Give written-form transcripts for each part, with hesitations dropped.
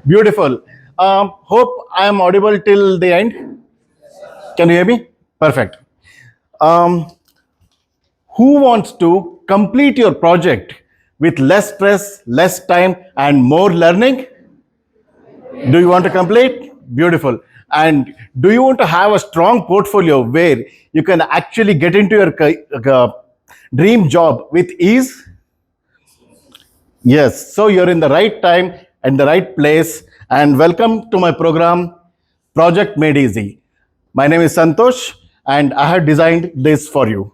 Beautiful. Hope I am audible till the end. Can you hear me? Perfect. Um, who wants to complete your project with less stress, less time, and more learning? Do you want to complete? Beautiful. And do you want to have a strong portfolio where you can actually get into your dream job with ease? Yes, so you're in the right time and the right place. And welcome to my program, Project Made Easy. My name is Santosh, and I have designed this for you.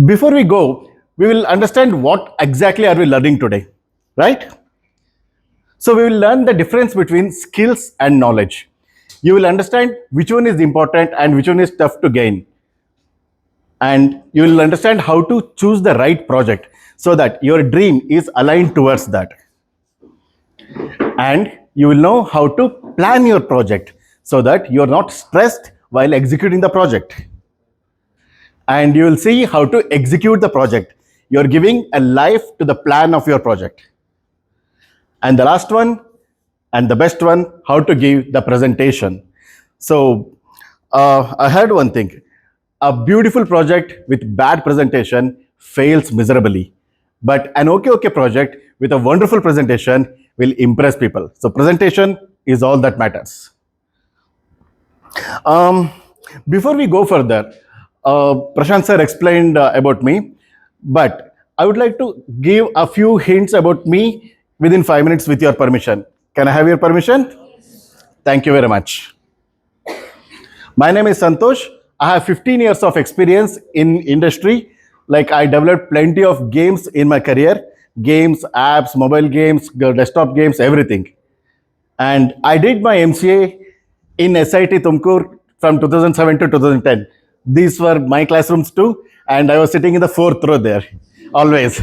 Before we go, we will understand what exactly are we learning today, right? So we will learn the difference between skills and knowledge. You will understand which one is important and which one is tough to gain. And you will understand how to choose the right project so that your dream is aligned towards that. And you will know how to plan your project so that you're not stressed while executing the project. And you will see how to execute the project. You're giving a life to the plan of your project. And the last one, and the best one, how to give the presentation. So I heard one thing: a beautiful project with bad presentation fails miserably, but an okay project with a wonderful presentation will impress people. So presentation is all that matters. um, Before we go further, Prashant sir explained about me, but I would like to give a few hints about me within 5 minutes with your permission. Can I have your permission? Thank you very much. My name is Santosh. I have 15 years of experience in industry. Like, I developed plenty of games in my career, games, apps, mobile games, desktop games, everything. And I did my MCA in SIT Tumkur from 2007 to 2010. These were my classrooms too, and I was sitting in the fourth row there, always.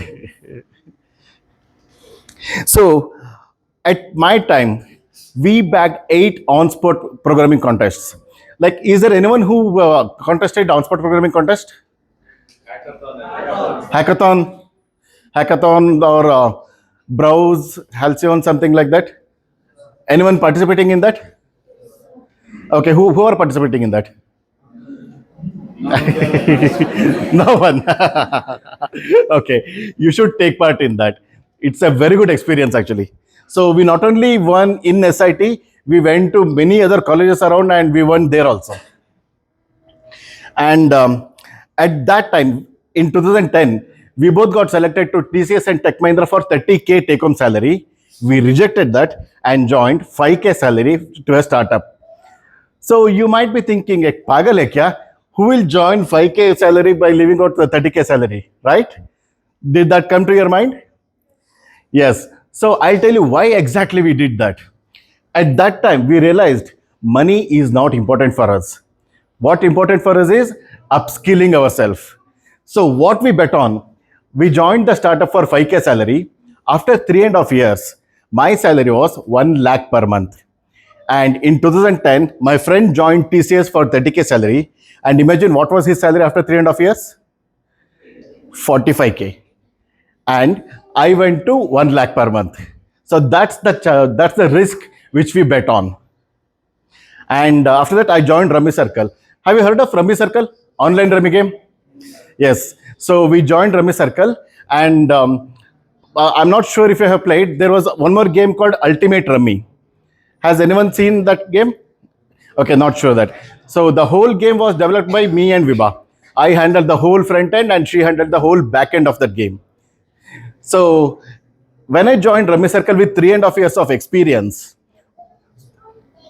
So, at my time, we bagged 8 on-spot programming contests. Like, is there anyone who contested on-spot programming contest? Hackathon, hackathon, or browse, halcyon, something like that. Anyone participating in that? Okay, who are participating in that? No one. Okay, you should take part in that. It's a very good experience actually. So we not only won in SIT, we went to many other colleges around and we won there also. And at that time, in 2010, we both got selected to TCS and Tech Mahindra for 30K take home salary. We rejected that and joined 5K salary to a startup. So you might be thinking, ek pagal hai kya? Who will join 5K salary by leaving out the 30K salary, right? Did that come to your mind? Yes. So I'll tell you why exactly we did that. At that time, we realized money is not important for us. What important for us is upskilling ourselves. So what we bet on, we joined the startup for 5K salary. After 3.5 years, my salary was 1 lakh per month. And in 2010, my friend joined TCS for 30K salary. And imagine what was his salary after 3.5 years? 45K. And I went to 1 lakh per month. So that's the risk which we bet on. And after that, I joined Rummy Circle. Have you heard of Rummy Circle? Online rummy game? Yes. So we joined Rummy Circle, and I'm not sure if you have played. There was one more game called Ultimate Rummy. Has anyone seen that game? Okay, not sure that. So the whole game was developed by me and Vibha. I handled the whole front end, and she handled the whole back end of that game. So when I joined Rummy Circle with 3.5 years of experience,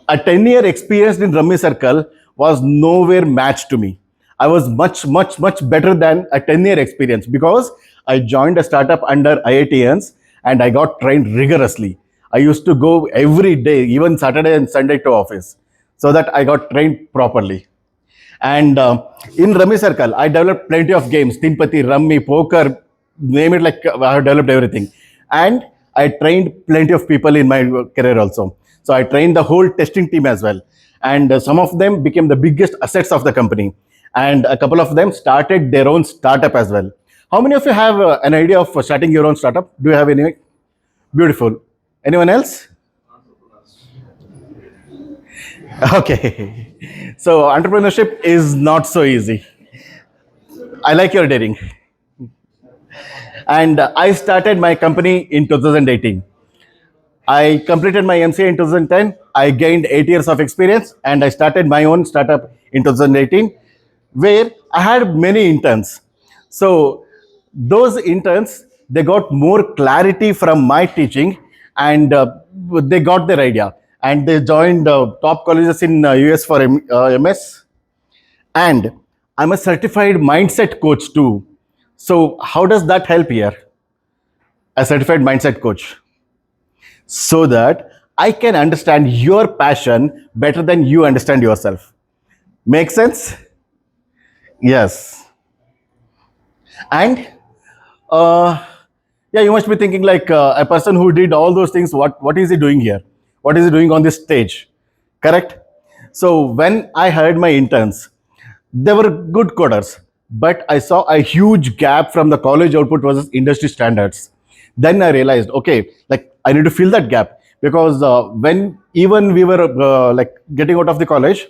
a 10-year experience in Rummy Circle was nowhere matched to me. I was much better than a 10-year experience because I joined a startup under IITians and I got trained rigorously. I used to go every day, even Saturday and Sunday, to office, so that I got trained properly. And in Rummy Circle, I developed plenty of games: Timpati, Rummy, Poker, name it. Like, I have developed everything. And I trained plenty of people in my career also. So I trained the whole testing team as well. And some of them became the biggest assets of the company. And a couple of them started their own startup as well. How many of you have an idea of starting your own startup? Do you have any? Beautiful. Anyone else? Okay. So entrepreneurship is not so easy. I like your daring. And I started my company in 2018. I completed my MCA in 2010. I gained 8 years of experience and I started my own startup in 2018 where I had many interns. So those interns, they got more clarity from my teaching and they got their idea and they joined top colleges in US for MS. And I'm a certified mindset coach too. So how does that help here? A certified mindset coach, so that I can understand your passion better than you understand yourself. Make sense? Yes. And uh, yeah, you must be thinking like a person who did all those things. What is he doing here? What is he doing on this stage? Correct. So when I hired my interns, they were good coders, but I saw a huge gap from the college output versus industry standards. Then I realized, okay, like I need to fill that gap because when even we were like getting out of the college,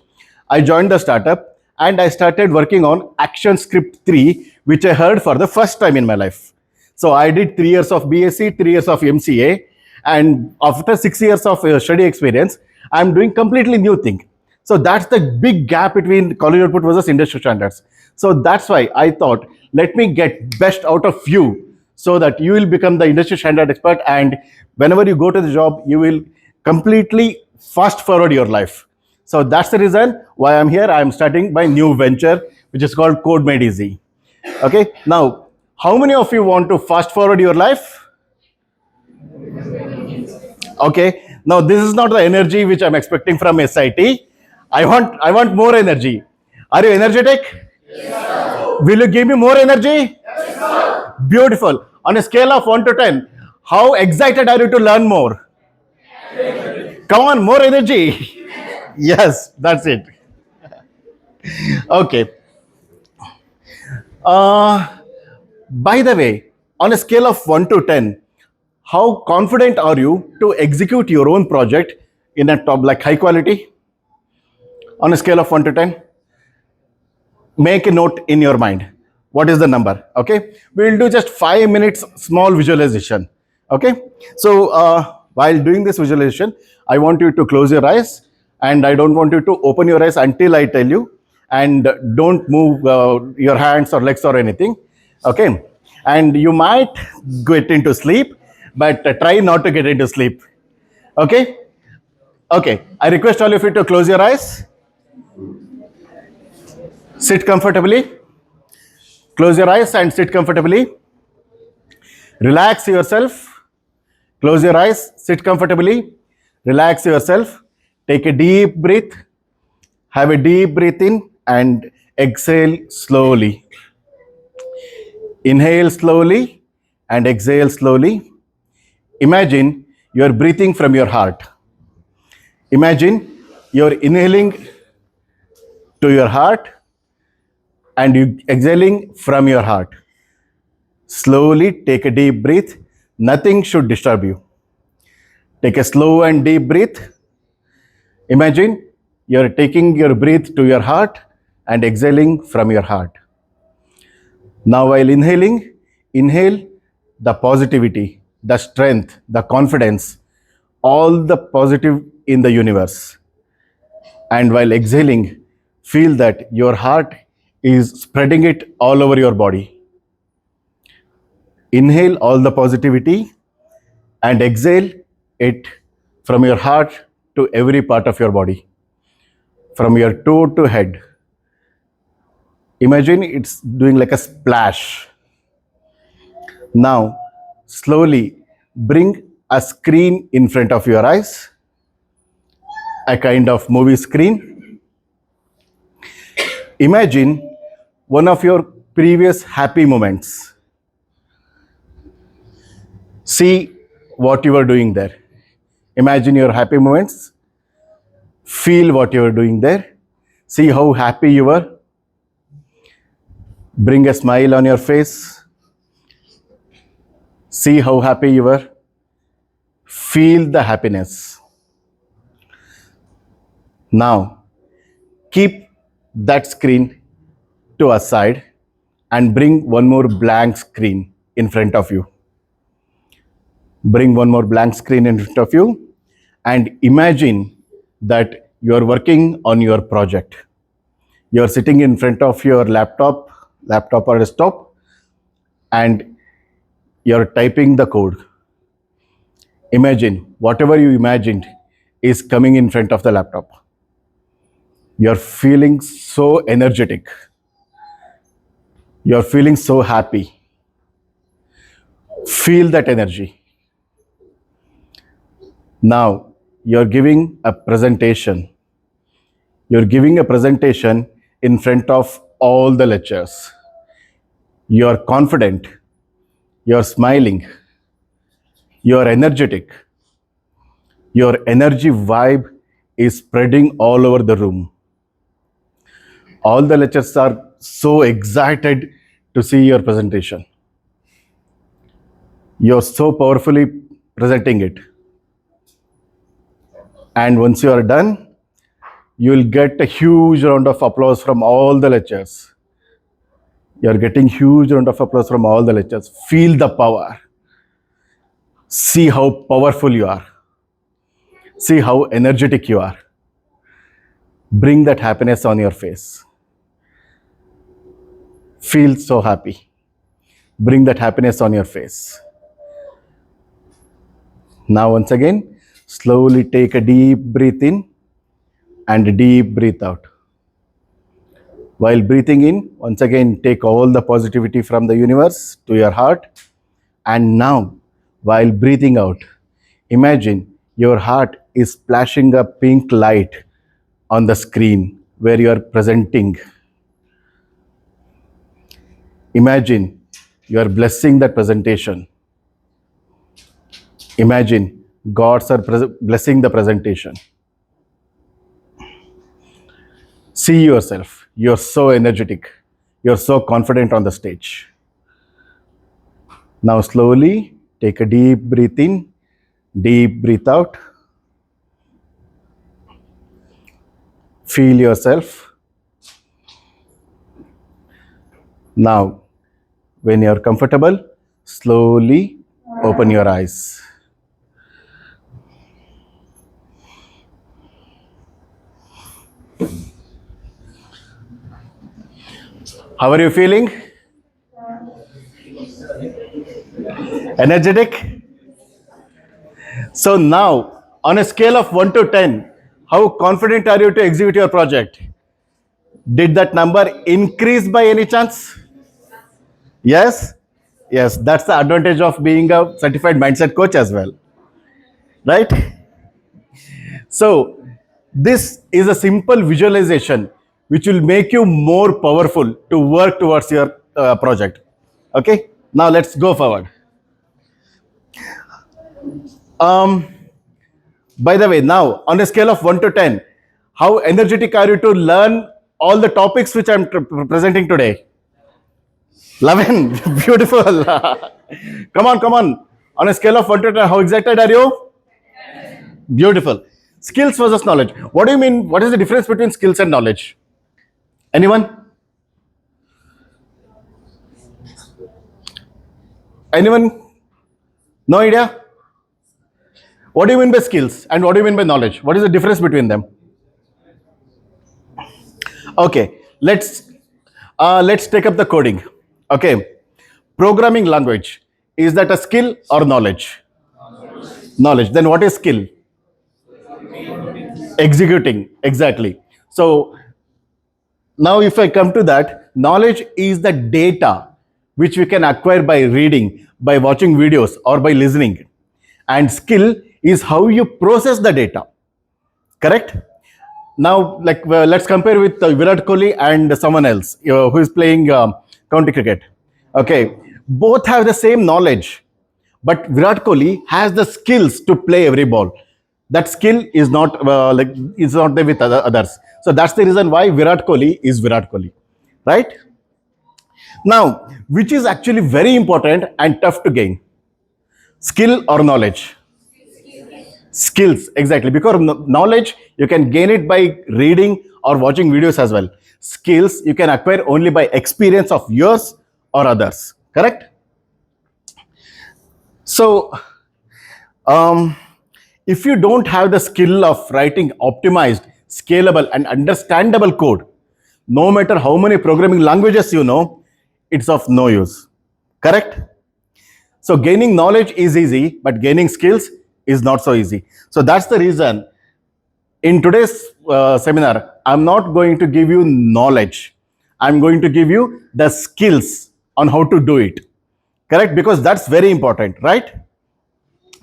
I joined the startup and I started working on Action Script 3, which I heard for the first time in my life. So I did 3 years of BSc, 3 years of MCA, and after 6 years of study experience, I'm doing completely new thing. So that's the big gap between college output versus industry standards. So that's why I thought, let me get best out of you so that you will become the industry standard expert. And whenever you go to the job, you will completely fast forward your life. So that's the reason why I'm here. I'm starting my new venture, which is called Code Made Easy. Okay. Now, how many of you want to fast forward your life? Okay. Now, this is not the energy which I'm expecting from SIT. I want more energy. Are you energetic? Will you give me more energy? Beautiful. On a scale of 1 to 10, how excited are you to learn more? Come on, more energy. Yes, that's it. Okay. Uh, by the way, on a scale of 1 to 10, how confident are you to execute your own project in a top like high quality? On a scale of 1 to 10, make a note in your mind. What is the number? Okay. We'll do just 5 minutes small visualization. Okay. So while doing this visualization, I want you to close your eyes and I don't want you to open your eyes until I tell you, and don't move your hands or legs or anything. Okay. And you might get into sleep, but try not to get into sleep. Okay. Okay. I request all of you to close your eyes, sit comfortably. Close your eyes and sit comfortably. Relax yourself. Close your eyes, sit comfortably. Relax yourself. Take a deep breath. Have a deep breath in and exhale slowly. Inhale slowly and exhale slowly. Imagine you're breathing from your heart. Imagine you're inhaling to your heart and you exhaling from your heart. Slowly take a deep breath. Nothing should disturb you. Take a slow and deep breath. Imagine you're taking your breath to your heart and exhaling from your heart. Now, while inhaling, inhale the positivity, the strength, the confidence, all the positive in the universe. And while exhaling, feel that your heart is spreading it all over your body. Inhale all the positivity and exhale it from your heart to every part of your body, from your toe to head. Imagine it's doing like a splash. Now, slowly bring a screen in front of your eyes, a kind of movie screen. Imagine one of your previous happy moments. See what you were doing there. Imagine your happy moments. Feel what you were doing there. See how happy you were. Bring a smile on your face. See how happy you are. Feel the happiness. Now, keep that screen to a side and bring one more blank screen in front of you. Bring one more blank screen in front of you and imagine that you are working on your project. You are sitting in front of your laptop or desktop, and you're typing the code. Imagine whatever you imagined is coming in front of the laptop. You're feeling so energetic. You're feeling so happy. Feel that energy. Now, you're giving a presentation. You're giving a presentation in front of all the lecturers. You're confident. You're smiling. You're energetic. Your energy vibe is spreading all over the room. All the lecturers are so excited to see your presentation. You're so powerfully presenting it. And once you are done, you will get a huge round of applause from all the lecturers. You're getting huge round of applause from all the lecturers. Feel the power. See how powerful you are. See how energetic you are. Bring that happiness on your face. Feel so happy. Bring that happiness on your face. Now, once again, slowly take a deep breath in and a deep breath out. While breathing in, once again, take all the positivity from the universe to your heart. And now, while breathing out, imagine your heart is splashing a pink light on the screen where you are presenting. Imagine you are blessing that presentation. Imagine gods are blessing the presentation. See yourself. You're so energetic. You're so confident on the stage. Now slowly take a deep breath in, deep breath out. Feel yourself. Now, when you're comfortable, slowly open your eyes. How are you feeling? Energetic? So now, on a scale of 1 to 10, how confident are you to execute your project? Did that number increase by any chance? Yes? Yes, that's the advantage of being a certified mindset coach as well. Right? So, this is a simple visualization which will make you more powerful to work towards your project. Okay? Now, let's go forward. By the way, now on a scale of 1 to 10, how energetic are you to learn all the topics which I'm presenting today? 11. Beautiful. Come on, come on. On a scale of 1 to 10, how excited are you? Beautiful. Skills versus knowledge. What do you mean? What is the difference between skills and knowledge? Anyone? Anyone? No idea? What do you mean by skills and what do you mean by knowledge? What is the difference between them? Okay, let's take up the coding. Okay, programming language, is that a skill or knowledge? Knowledge. Then what is skill? Executing. Exactly. So now if I come to that, knowledge is the data which we can acquire by reading, by watching videos, or by listening. And skill is how you process the data. Correct? Now, let's compare with Virat Kohli and someone else who is playing county cricket. Okay, both have the same knowledge, but Virat Kohli has the skills to play every ball. That skill is not is not there with others. So that's the reason why Virat Kohli is Virat Kohli, right? Now, which is actually very important and tough to gain? Skill or knowledge? Skills, exactly. Because knowledge, you can gain it by reading or watching videos as well. Skills, you can acquire only by experience of yours or others. Correct? So, um, if you don't have the skill of writing optimized, scalable, and understandable code, no matter how many programming languages you know, it's of no use. Correct? So gaining knowledge is easy, but gaining skills is not so easy. So that's the reason in today's seminar, I'm not going to give you knowledge. I'm going to give you the skills on how to do it. Correct? Because that's very important, right?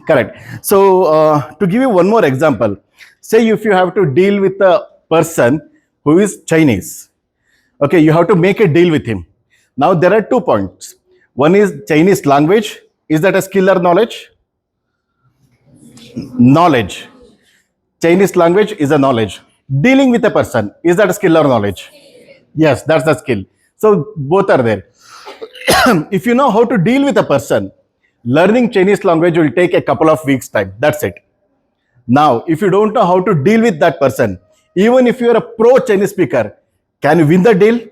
Correct. So to give you one more example, say if you have to deal with a person who is Chinese, okay, you have to make a deal with him. Now there are 2 points. One is Chinese language. Is that a skill or knowledge? Knowledge. Chinese language is a knowledge. Dealing with a person, is that a skill or knowledge? Yes, that's the skill. So both are there. If you know how to deal with a person, learning Chinese language will take a couple of weeks time. That's it. Now, if you don't know how to deal with that person, even if you're a pro Chinese speaker, can you win the deal?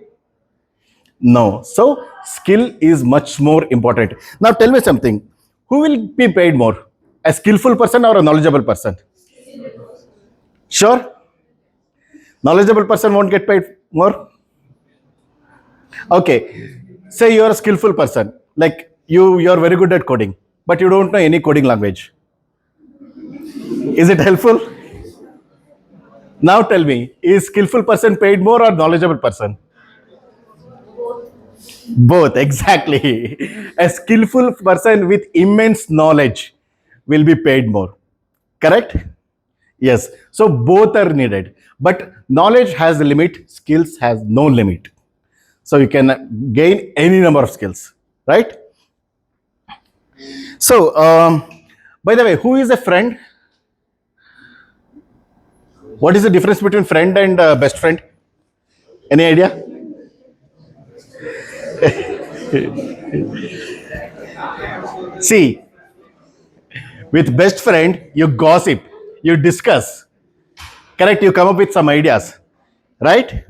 No. So skill is much more important. Now tell me something. Who will be paid more? A skillful person or a knowledgeable person? Sure? Knowledgeable person won't get paid more? Okay. Say you're a skillful person. Like you're very good at coding, but you don't know any coding language. Is it helpful? Now tell me, is skillful person paid more or knowledgeable person? Both, exactly. A skillful person with immense knowledge will be paid more. Correct? Yes. So both are needed. But knowledge has a limit, skills has no limit. So you can gain any number of skills, right? So, by the way, who is a friend? What is the difference between friend and best friend? Any idea? See, with best friend, you gossip, you discuss, correct? You come up with some ideas, right?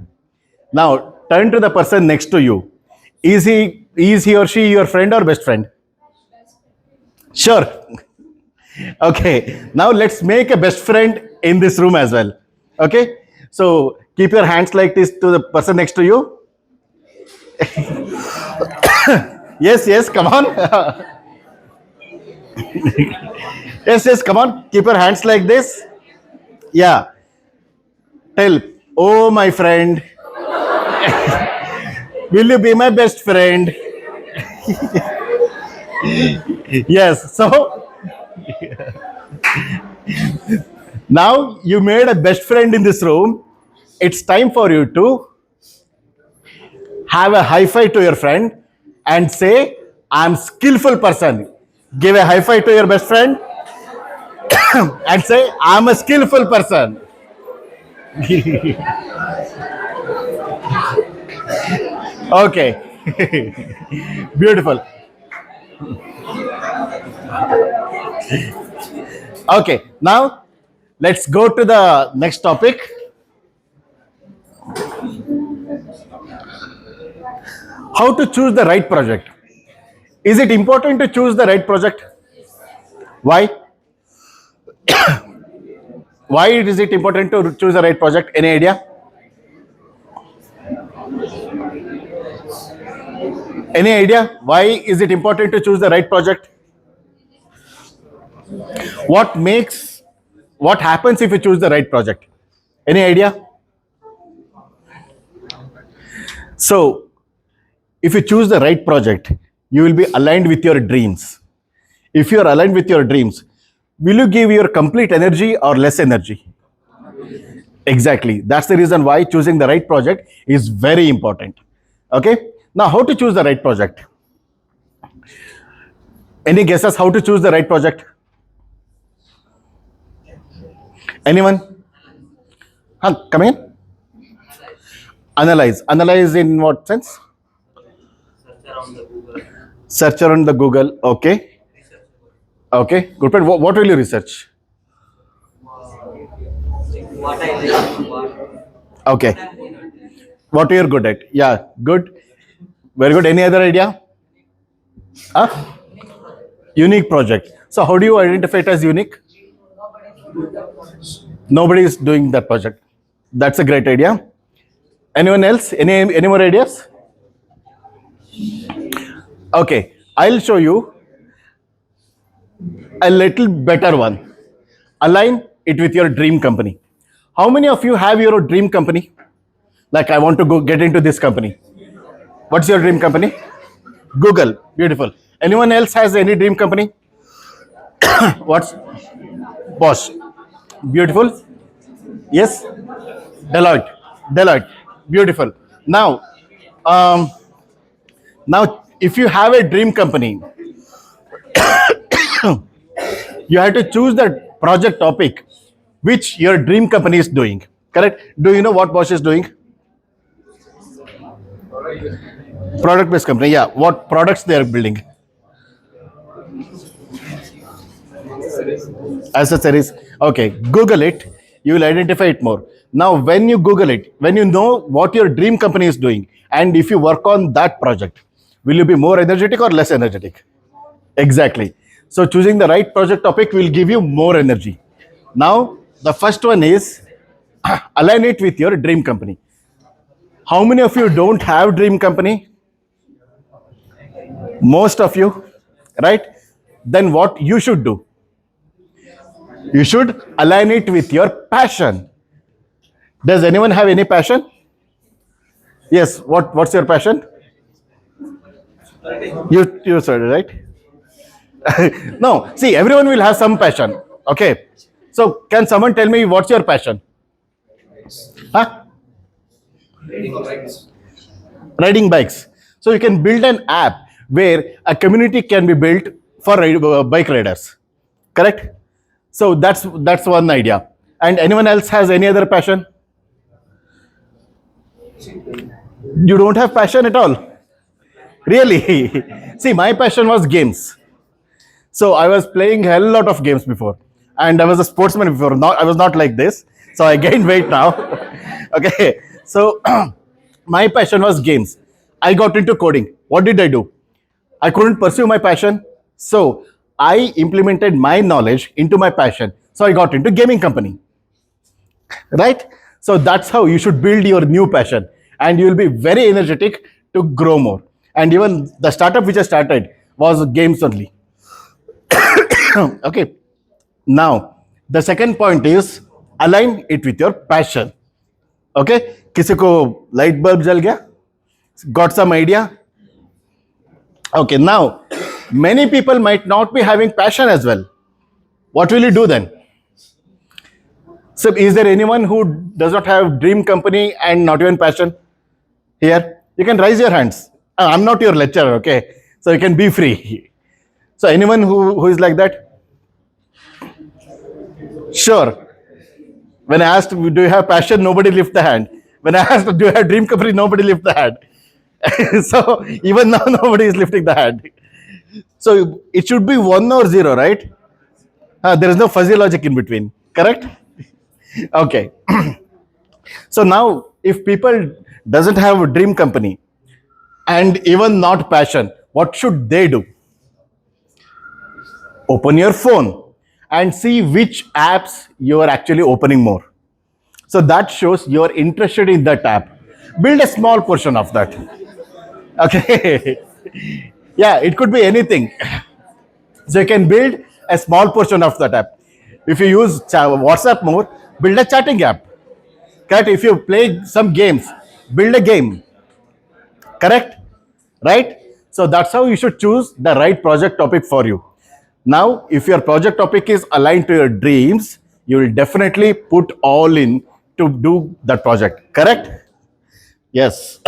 Now, turn to the person next to you. Is he or she your friend or best friend? Sure. Okay. Now let's make a best friend in this room as well. Okay. So keep your hands like this to the person next to you. Yes, yes, come on. Yes, yes, come on. Keep your hands like this. Yeah. Tell, oh, my friend, will you be my best friend? Yes. So now you made a best friend in this room. It's time for you to have a high five to your friend and say, I'm skillful person. Give a high five to your best friend and say, I'm a skillful person. Okay. Beautiful. Okay. Now let's go to the next topic. How to choose the right project. Is it important to choose the right project? Why? Why is it important to choose the right project? Any idea? Any idea? Why is it important to choose the right project? What makes, what happens if you choose the right project? Any idea? So, if you choose the right project, you will be aligned with your dreams. If you are aligned with your dreams, will you give your complete energy or less energy? Exactly. That's the reason why choosing the right project is very important. Okay. Now, how to choose the right project? Any guesses how to choose the right project? Anyone? Huh, come in. Analyze. Analyze in what sense? Search around the Google. Okay. Okay, good point. What will you research? What I like, Okay, what you're good at? Yeah, good. Very good. Any other idea? Huh? Unique project. So how do you identify it as unique? Nobody is doing that project. That's a great idea. Anyone else? Any more ideas? Okay, I'll show you a little better one. Align it with your dream company. How many of you have your dream company? Like, I want to go get into this company. What's your dream company? Google. Beautiful. Anyone else has any dream company? What's Bosch? Beautiful. Yes. Deloitte. Deloitte. Beautiful. Now, um, now, if you have a dream company, you have to choose the project topic which your dream company is doing. Correct? Do you know what Bosch is doing? Product based company. Yeah. What products they are building? Accessories. Okay. Google it. You will identify it more. Now, when you Google it, when you know what your dream company is doing, and if you work on that project, will you be more energetic or less energetic? Exactly. So choosing the right project topic will give you more energy. Now, the first one is align it with your dream company. How many of you don't have dream company? Most of you, right? Then what you should do? You should align it with your passion. Does anyone have any passion? Yes. What's your passion? You started, right? No. See, everyone will have some passion. Okay. So can someone tell me what's your passion? Huh? Riding bikes. So you can build an app where a community can be built for bike riders. Correct? So that's one idea. And anyone else has any other passion? You don't have passion at all. Really? See, my passion was games. So I was playing a lot of games before, and I was a sportsman before. Not I was not like this. So I gained weight now. Okay. So my passion was games. I got into coding. What did I do? I couldn't pursue my passion, so I implemented my knowledge into my passion. So I got into gaming company, right? So that's how you should build your new passion, and you will be very energetic to grow more. And even the startup which I started was games only. Okay. Now the second point is align it with your passion. Okay. किसी को light bulb जल गया? Got some idea? Okay. Now many people might not be having passion as well. What will you do then? So is there anyone who does not have dream company and not even passion here? You can raise your hands. I'm not your lecturer, okay? So you can be free. So anyone who is like that? Sure. When I asked, do you have passion? Nobody lift the hand. When I asked, do you have dream company? Nobody lift the hand. So even now, nobody is lifting the hand. So it should be 1 or 0, right? There is no fuzzy logic in between, correct? Okay. So now, if people doesn't have a dream company and even not passion, what should they do? Open your phone and see which apps you are actually opening more. So that shows you're interested in that app. Build a small portion of that. Okay. Yeah, it could be anything. So you can build a small portion of that app. If you use WhatsApp more, build a chatting app. Correct? If you play some games, build a game. Correct? Right? So that's how you should choose the right project topic for you. Now, if your project topic is aligned to your dreams, you will definitely put all in to do that project. Correct? Yes.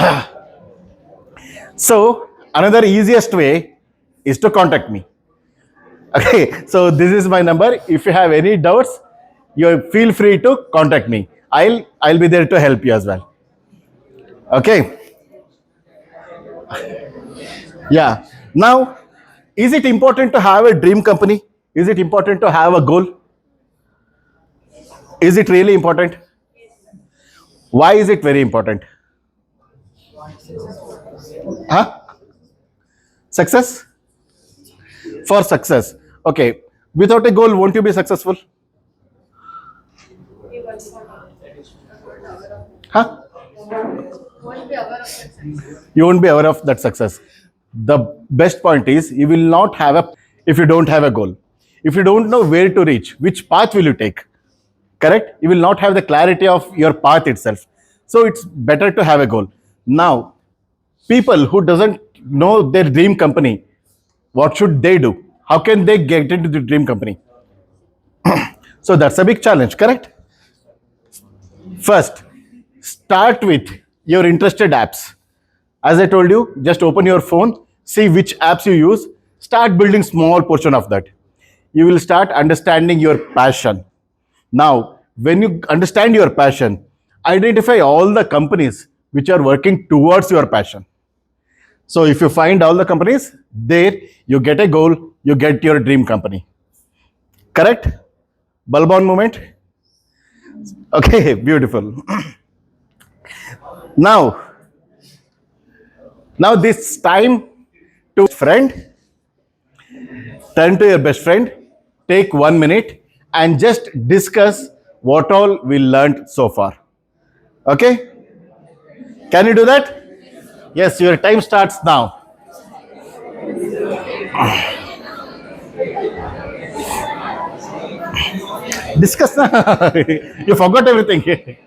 So another easiest way is to contact me. Okay, so this is my number. If you have any doubts, you feel free to contact me. I'll be there to help you as well. Okay. Yeah. Now, is it important to have a dream company? Is it important to have a goal? Is it really important? Why is it very important? Huh? Success? For success. Okay. Without a goal, won't you be successful? Huh? You won't be aware of that success. The best point is you will not have a if you don't have a goal. If you don't know where to reach, which path will you take? Correct? You will not have the clarity of your path itself. So it's better to have a goal. Now, people who doesn't know their dream company, what should they do? How can they get into the dream company? So that's a big challenge, correct? First, start with your interested apps. As I told you, just open your phone, see which apps you use, start building small portion of that. You will start understanding your passion. Now, when you understand your passion, identify all the companies which are working towards your passion. So if you find all the companies, there you get a goal, you get your dream company. Correct? Bulb-on moment? Okay, beautiful. Now, this time to friend, turn to your best friend, take 1 minute and just discuss what all we learned so far. Okay? Can you do that? Yes, your time starts now. Discuss. You forgot everything.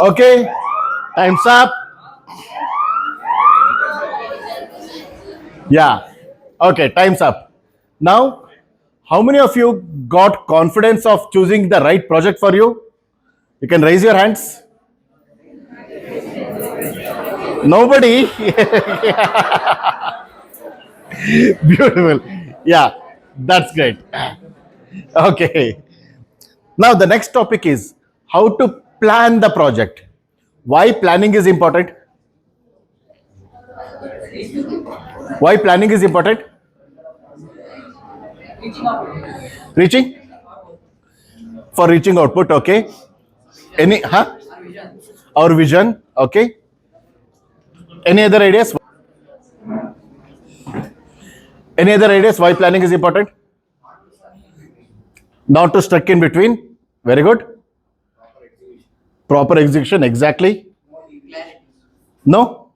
Okay, time's up. Yeah. Okay, time's up. Now, how many of you got confidence of choosing the right project for you? You can raise your hands. Nobody? Beautiful. Yeah, that's great. Okay. Now, the next topic is how to plan the project. Why planning is important? Why planning is important? Reaching? For reaching output, okay. Any, huh? Our vision, okay. Any other ideas? Any other ideas why planning is important? Not to stuck in between. Very good. Proper execution, exactly. No?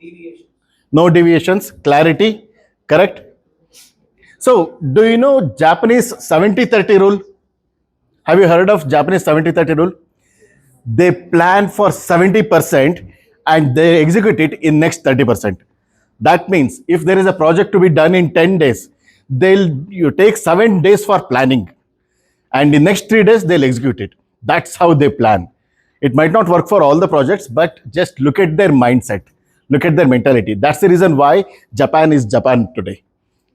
No deviations, clarity, correct? So, do you know Japanese 70-30 rule? Have you heard of Japanese 70-30 rule? They plan for 70% and they execute it in next 30%. That means if there is a project to be done in 10 days, you take 7 days for planning and in next 3 days they'll execute it. That's how they plan. It might not work for all the projects, but just look at their mindset, look at their mentality. That's the reason why Japan is Japan today.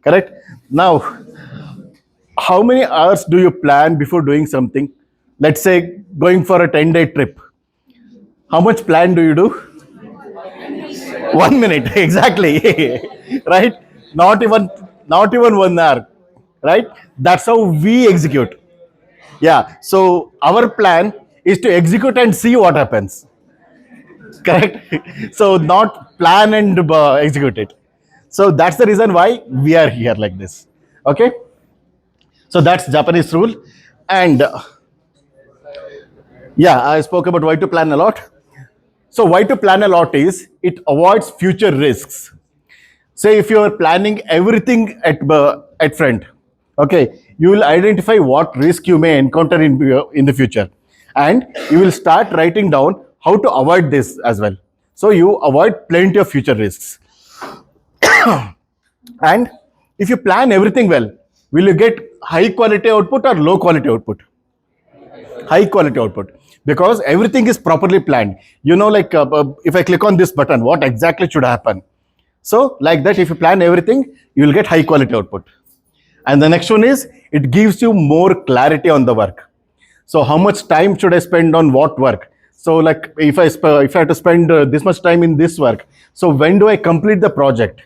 Correct? Now, how many hours do you plan before doing something? Let's say going for a 10-day trip. How much plan do you do? 1 minute, exactly. Right? Not even 1 hour. Right? That's how we execute. Yeah. So our plan is to execute and see what happens. Correct? So not plan and execute it. So that's the reason why we are here like this. Okay? So that's Japanese rule. And yeah, I spoke about why to plan a lot. So why to plan a lot is it avoids future risks. Say if you are planning everything at front, okay, you will identify what risk you may encounter in the future, and you will start writing down how to avoid this as well. So you avoid plenty of future risks. And if you plan everything well, will you get high quality output or low quality output? High quality output, because everything is properly planned. You know, like if I click on this button, what exactly should happen? So like that, if you plan everything, you will get high quality output. And the next one is, it gives you more clarity on the work. So how much time should I spend on what work? So like if I have to spend this much time in this work, so when do I complete the project?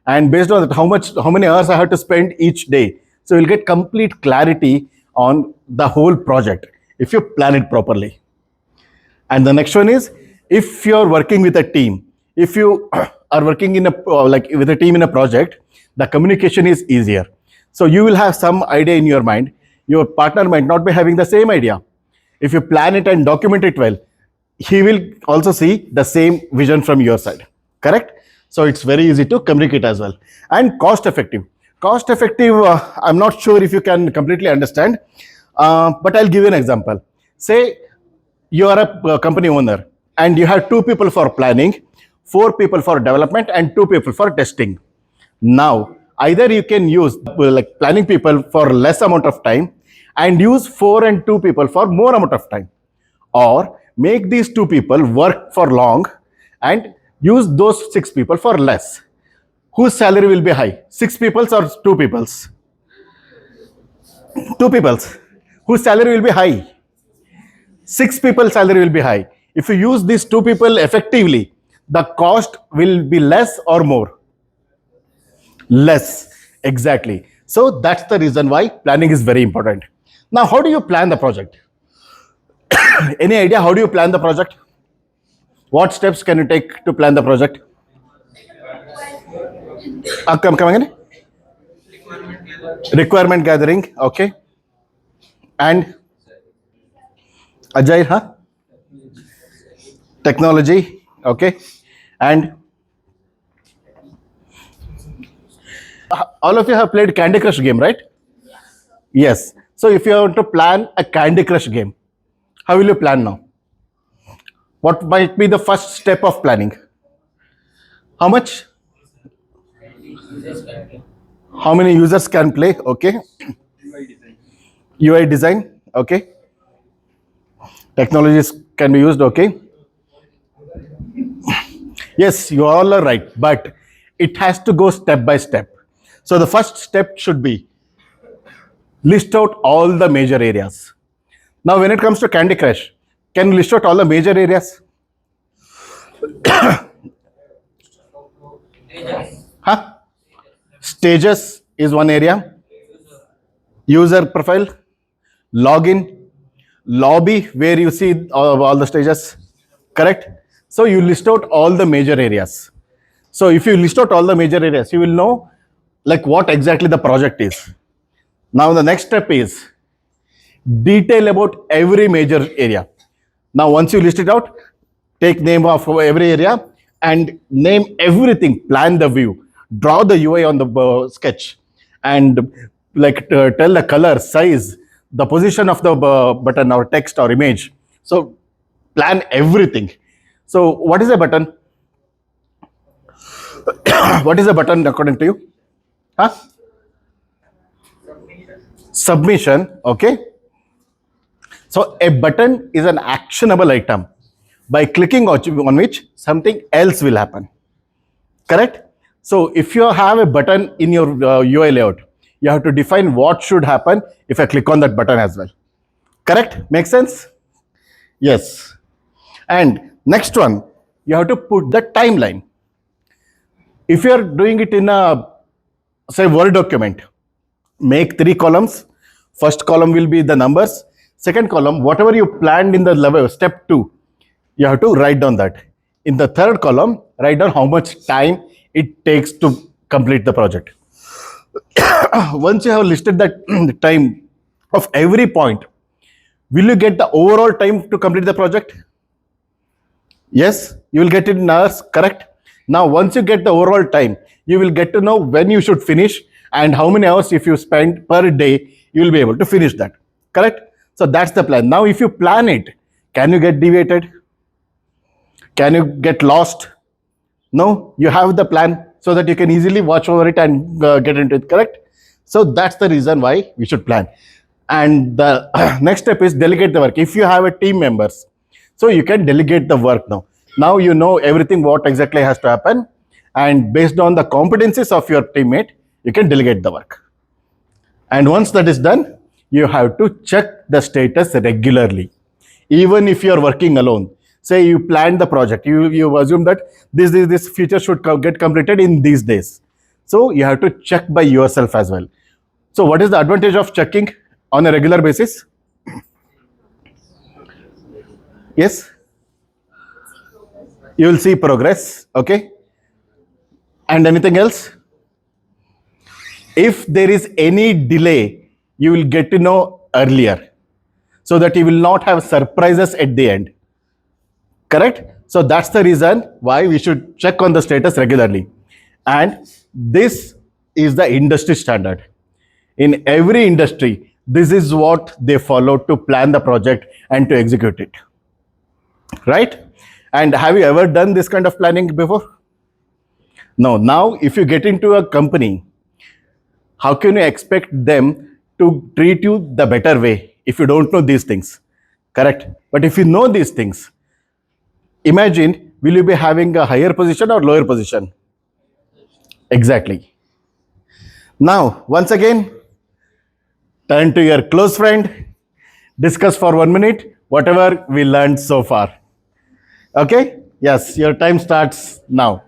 And based on that, how many hours I have to spend each day. So you'll get complete clarity on the whole project if you plan it properly. And the next one is, if you're working with a team, if you are working in a like with a team in a project, the communication is easier. So you will have some idea in your mind. Your partner might not be having the same idea. If you plan it and document it well, he will also see the same vision from your side. Correct? So it's very easy to communicate as well. And cost effective. Cost effective, I'm not sure if you can completely understand, but I'll give you an example. Say you are a company owner and you have 2 people for planning, 4 people for development, and 2 people for testing. Now either you can use like planning people for less amount of time and use 4 and 2 people for more amount of time, or make these 2 people work for long and use those 6 people for less. Whose salary will be high, 6 people's or 2 people's? 2 people's. Whose salary will be high? 6 people's salary will be high. If you use these 2 people effectively, the cost will be less or more? Less. Exactly. So that's the reason why planning is very important. Now, how do you plan the project? Any idea how do you plan the project? What steps can you take to plan the project? Come again. Requirement gathering. Okay. And agile, huh? Technology. Okay. And all of you have played Candy Crush game, right? Yes. So if you want to plan a Candy Crush game, how will you plan now? What might be the first step of planning? How much? How many users can play? Okay. UI design. Okay. Technologies can be used. Okay. Yes, you all are right, but it has to go step by step. So the first step should be list out all the major areas. Now, when it comes to Candy Crush, can you list out all the major areas? Huh? Stages is one area. User profile, login, lobby, where you see all the stages. Correct? So you list out all the major areas. So if you list out all the major areas, you will know like what exactly the project is. Now the next step is detail about every major area. Now once you list it out, take name of every area and name everything, plan the view, draw the UI on the sketch, and like tell the color, size, the position of the button or text or image. So plan everything. So what is a button? What is a button according to you? Huh? Submission. Okay. So a button is an actionable item by clicking on which something else will happen. Correct? So if you have a button in your UI layout, you have to define what should happen if I click on that button as well. Correct? Make sense? Yes. And next one, you have to put the timeline. If you are doing it in a, say, Word document, make 3 columns. First column will be the numbers. Second column, whatever you planned in the level, step 2, you have to write down that. In the third column, write down how much time it takes to complete the project. Once you have listed that the time of every point, will you get the overall time to complete the project? Yes, you will get it in hours, correct? Now, once you get the overall time, you will get to know when you should finish and how many hours if you spend per day, you will be able to finish that. Correct? So that's the plan. Now, if you plan it, can you get deviated? Can you get lost? No, you have the plan so that you can easily watch over it and get into it. Correct? So that's the reason why we should plan. And the next step is delegate the work. If you have a team members, so you can delegate the work now. Now you know everything what exactly has to happen, and based on the competencies of your teammate, you can delegate the work. And once that is done, you have to check the status regularly. Even if you are working alone, say you planned the project, you assume that this feature should get completed in these days. So you have to check by yourself as well. So what is the advantage of checking on a regular basis? Yes, you will see progress. Okay. And anything else? If there is any delay, you will get to know earlier so that you will not have surprises at the end. Correct? So that's the reason why we should check on the status regularly. And this is the industry standard. In every industry, this is what they follow to plan the project and to execute it. Right? And have you ever done this kind of planning before? No. Now, if you get into a company, how can you expect them to treat you the better way if you don't know these things? Correct? But if you know these things, imagine, will you be having a higher position or lower position? Exactly. Now, once again, turn to your close friend, discuss for 1 minute whatever we learned so far. Okay? Yes, your time starts now.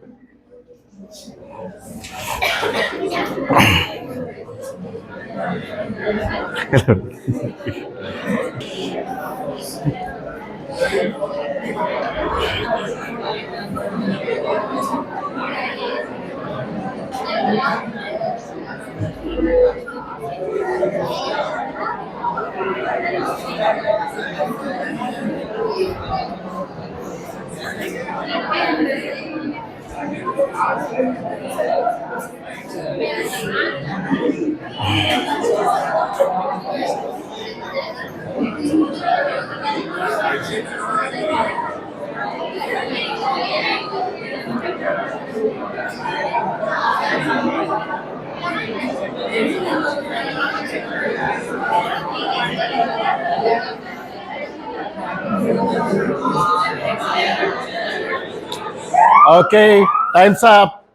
Okay, time's up.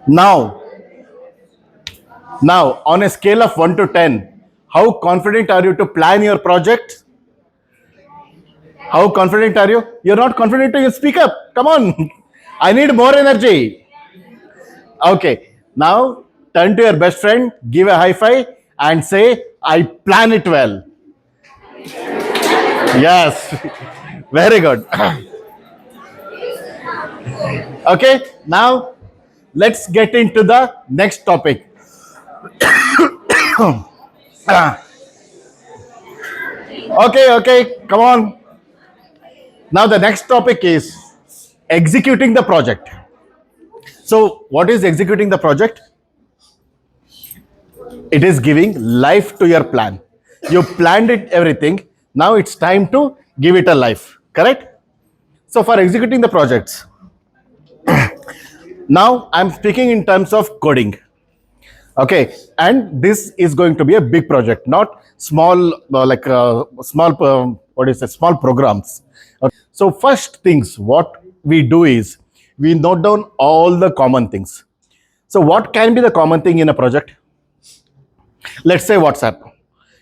Now, on a scale of 1 to 10, how confident are you to plan your project? How confident are you? You're not confident to speak up. Come on. I need more energy. Okay, now turn to your best friend, give a high five, and say, I plan it well. Yes, very good. Okay, now let's get into the next topic. Okay, come on. Now the next topic is executing the project. So, what is executing the project? It is giving life to your plan. You planned it everything. Now it's time to give it a life. Correct? So, for executing the projects, now I'm speaking in terms of coding. Okay, and this is going to be a big project, not small, small programs. Okay. So, first things what we do is we note down all the common things. So, what can be the common thing in a project? Let's say WhatsApp.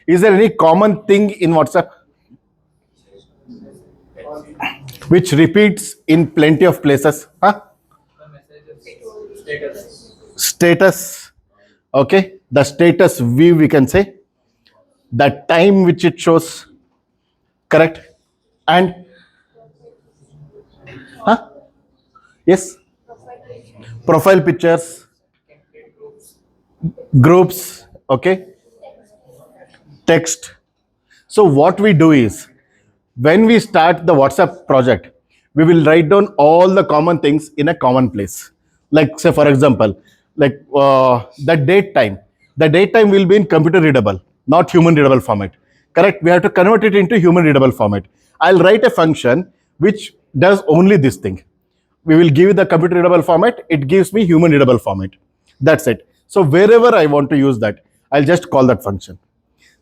Is there any common thing in WhatsApp which repeats in plenty of places? Huh? Status. Okay, the status view we can say, the time which it shows. Correct? And huh? Yes, profile pictures, groups. Okay, text. So what we do is when we start the WhatsApp project, we will write down all the common things in a common place. Like say for example, like the date time. The date time will be in computer readable, not human readable format. Correct? We have to convert it into human readable format. I'll write a function which does only this thing. We will give the computer readable format, it gives me human readable format. That's it. So wherever I want to use that, I'll just call that function.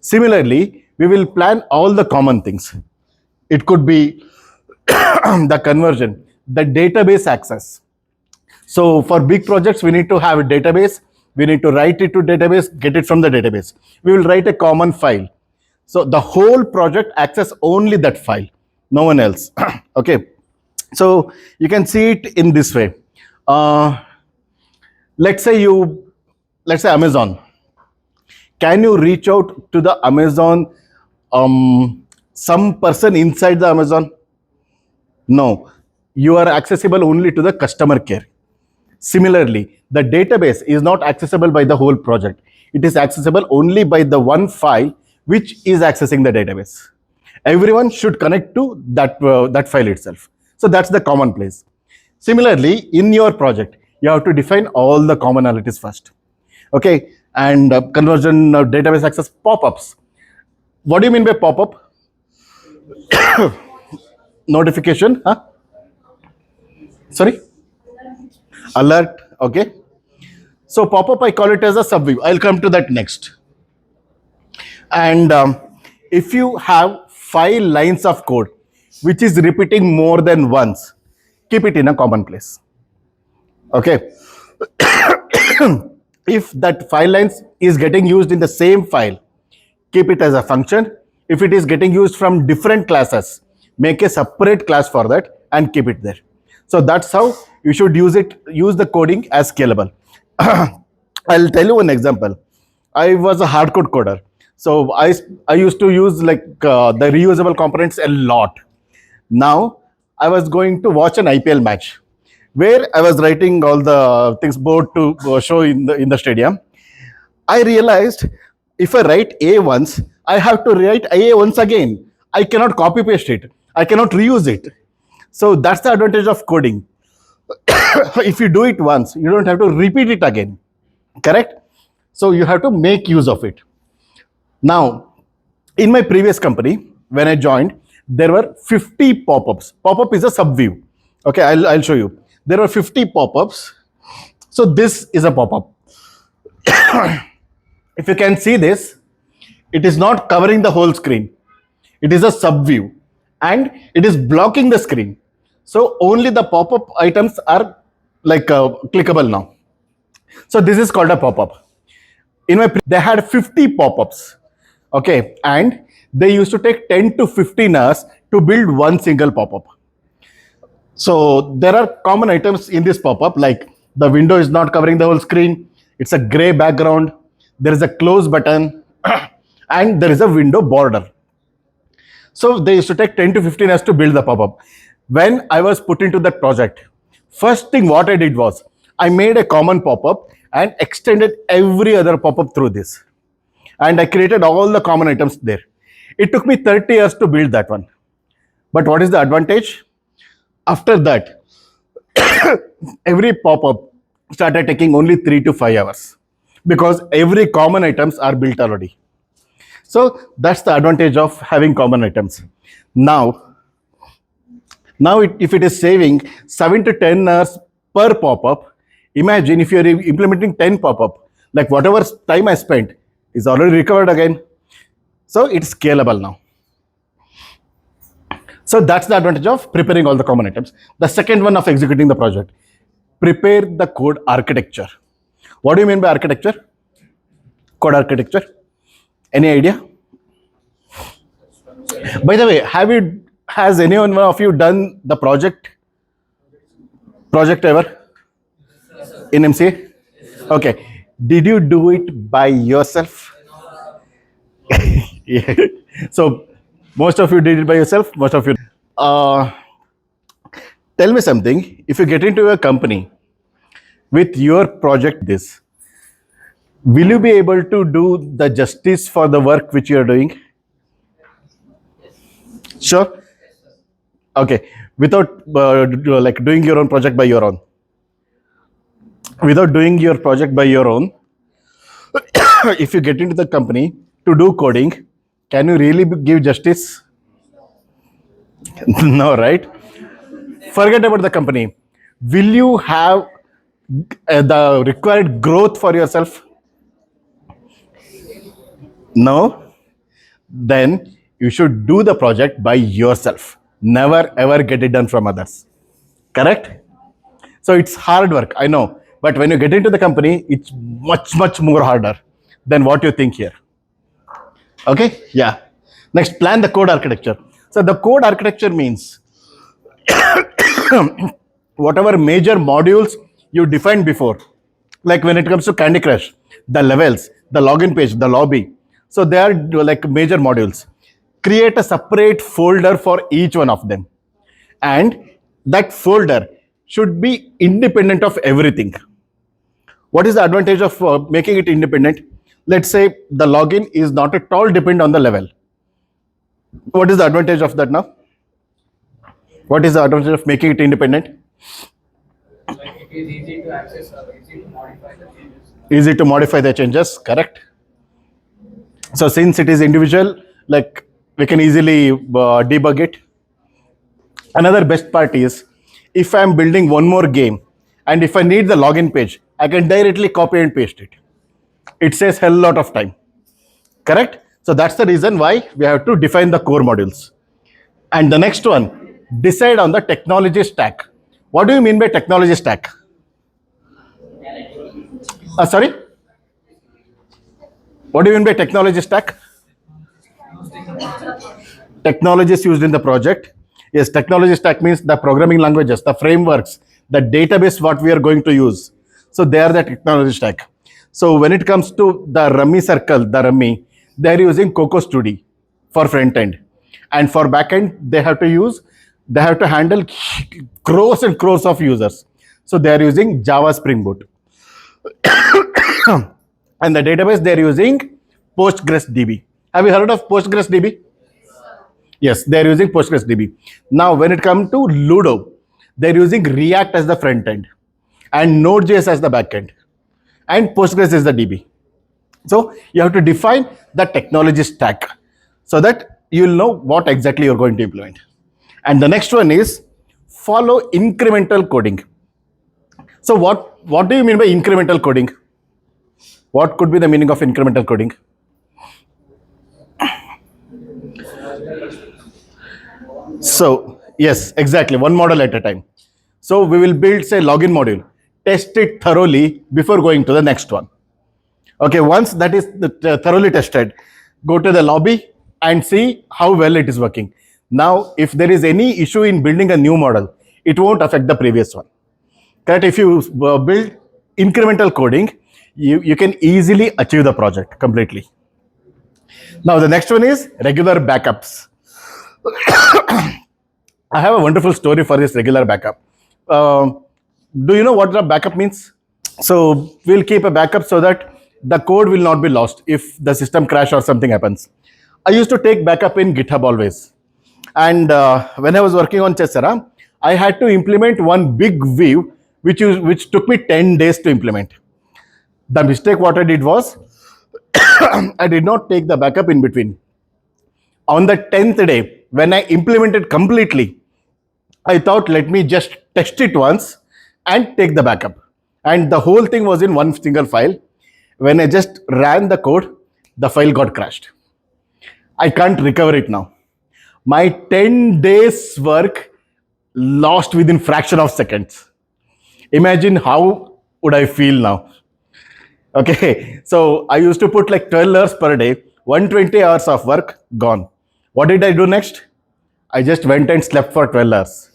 Similarly, we will plan all the common things. It could be the conversion, the database access. So for big projects, we need to have a database. We need to write it to database, get it from the database. We will write a common file. So the whole project access only that file, no one else. Okay. So you can see it in this way. Let's say Amazon. Can you reach out to the Amazon, some person inside the Amazon? No, you are accessible only to the customer care. Similarly, the database is not accessible by the whole project. It is accessible only by the one file which is accessing the database. Everyone should connect to that file itself. So that's the common place. Similarly, in your project, you have to define all the commonalities first. Okay, and conversion database access pop-ups. What do you mean by pop-up? Notification? Huh? Sorry? Alert. Okay. So pop-up, I call it as a subview. I'll come to that next. And if you have 5 lines of code which is repeating more than once, keep it in a common place. Okay. If that 5 lines is getting used in the same file, keep it as a function. If it is getting used from different classes, make a separate class for that and keep it there. So that's how you should use the coding as scalable. I'll tell you one example. I was a hardcore coder. So I used to use like the reusable components a lot. Now I was going to watch an IPL match where I was writing all the things board to show in the stadium. I realized if I write A once, I have to write A once again. I cannot copy paste it. I cannot reuse it. So that's the advantage of coding. If you do it once, you don't have to repeat it again. Correct? So you have to make use of it. Now, in my previous company, when I joined, there were 50 pop-ups. Pop-up is a subview. Okay, I'll show you. There were 50 pop-ups. So this is a pop-up. If you can see this, it is not covering the whole screen. It is a subview and it is blocking the screen. So only the pop-up items are like clickable now. So this is called a pop-up. They had 50 pop-ups. Okay, and they used to take 10 to 15 hours to build one single pop-up. So there are common items in this pop-up, like the window is not covering the whole screen. It's a gray background. There is a close button and there is a window border. So they used to take 10 to 15 hours to build the pop-up. When I was put into that project, first thing what I did was I made a common pop-up and extended every other pop-up through this. And I created all the common items there. It took me 30 years to build that one. But what is the advantage? After that, every pop-up started taking only 3 to 5 hours because every common items are built already. So that's the advantage of having common items. Now if it is saving 7 to 10 hours per pop-up, imagine if you're implementing 10 pop-up, like whatever time I spent is already recovered again. So it's scalable now. So that's the advantage of preparing all the common items. The second one of executing the project, prepare the code architecture. What do you mean by architecture? Code architecture? Any idea? By the way, has any one of you done the project ever in MCA? Okay. Did you do it by yourself? Yeah. So most of you did it by yourself. Most of you. Tell me something. If you get into a company with your project, will you be able to do the justice for the work which you are doing? Sure. Okay. without like doing your own project by your own. Without doing your project by your own, if you get into the company to do coding, can you really give justice? No, right? Forget about the company. Will you have the required growth for yourself? No. Then you should do the project by yourself. Never ever get it done from others. Correct? So it's hard work, I know. But when you get into the company, it's much more harder than what you think here. Okay? Yeah. Next, plan the code architecture. So the code architecture means whatever major modules you defined before, like when it comes to Candy Crush, the levels, the login page, the lobby. So they are like major modules. Create a separate folder for each one of them. And that folder should be independent of everything. What is the advantage of making it independent? Let's say the login is not at all dependent on the level. What is the advantage of that now? What is the advantage of making it independent? Like it is easy to access or easy to modify the changes. Easy to modify the changes, correct? So since it is individual, like we can easily debug it. Another best part is if I'm building one more game and if I need the login page, I can directly copy and paste it. It saves hell lot of time. Correct? So that's the reason why we have to define the core modules. And the next one, decide on the technology stack. What do you mean by technology stack? Sorry? What do you mean by technology stack? Technologies used in the project. Yes, technology stack means the programming languages, the frameworks, the database what we are going to use. So they are the technology stack. So when it comes to the Rummy circle, the Rummy, they are using Coco Studio for front end. And for back end, they have to handle crores and crores of users. So they are using Java Spring Boot. And the database, they are using PostgreSDB. Have you heard of PostgreSDB? Yes, they are using PostgreSDB. Now, when it comes to Ludo, they are using React as the front end and Node.js as the back end. And Postgres is the DB. So you have to define the technology stack so that you'll know what exactly you're going to implement. And the next one is follow incremental coding. So what do you mean by incremental coding? What could be the meaning of incremental coding? So yes, exactly, one model at a time. So we will build, say, login module, test it thoroughly before going to the next one. Okay, once that is thoroughly tested, go to the lobby and see how well it is working. Now, if there is any issue in building a new model, it won't affect the previous one. Correct? If you build incremental coding, you can easily achieve the project completely. Now, the next one is regular backups. I have a wonderful story for this regular backup. Do you know what the backup means? So we'll keep a backup so that the code will not be lost if the system crash or something happens. I used to take backup in GitHub always. And when I was working on Chessera, I had to implement one big view which took me 10 days to implement. The mistake what I did was I did not take the backup in between. On the 10th day, when I implemented completely, I thought, let me just test it once and take the backup. And the whole thing was in one single file. When I just ran the code, the file got crashed. I can't recover it now. My 10 days work lost within fraction of seconds. Imagine how would I feel now. Okay, so I used to put like 12 hours per day, 120 hours of work gone. What did I do next? I just went and slept for 12 hours.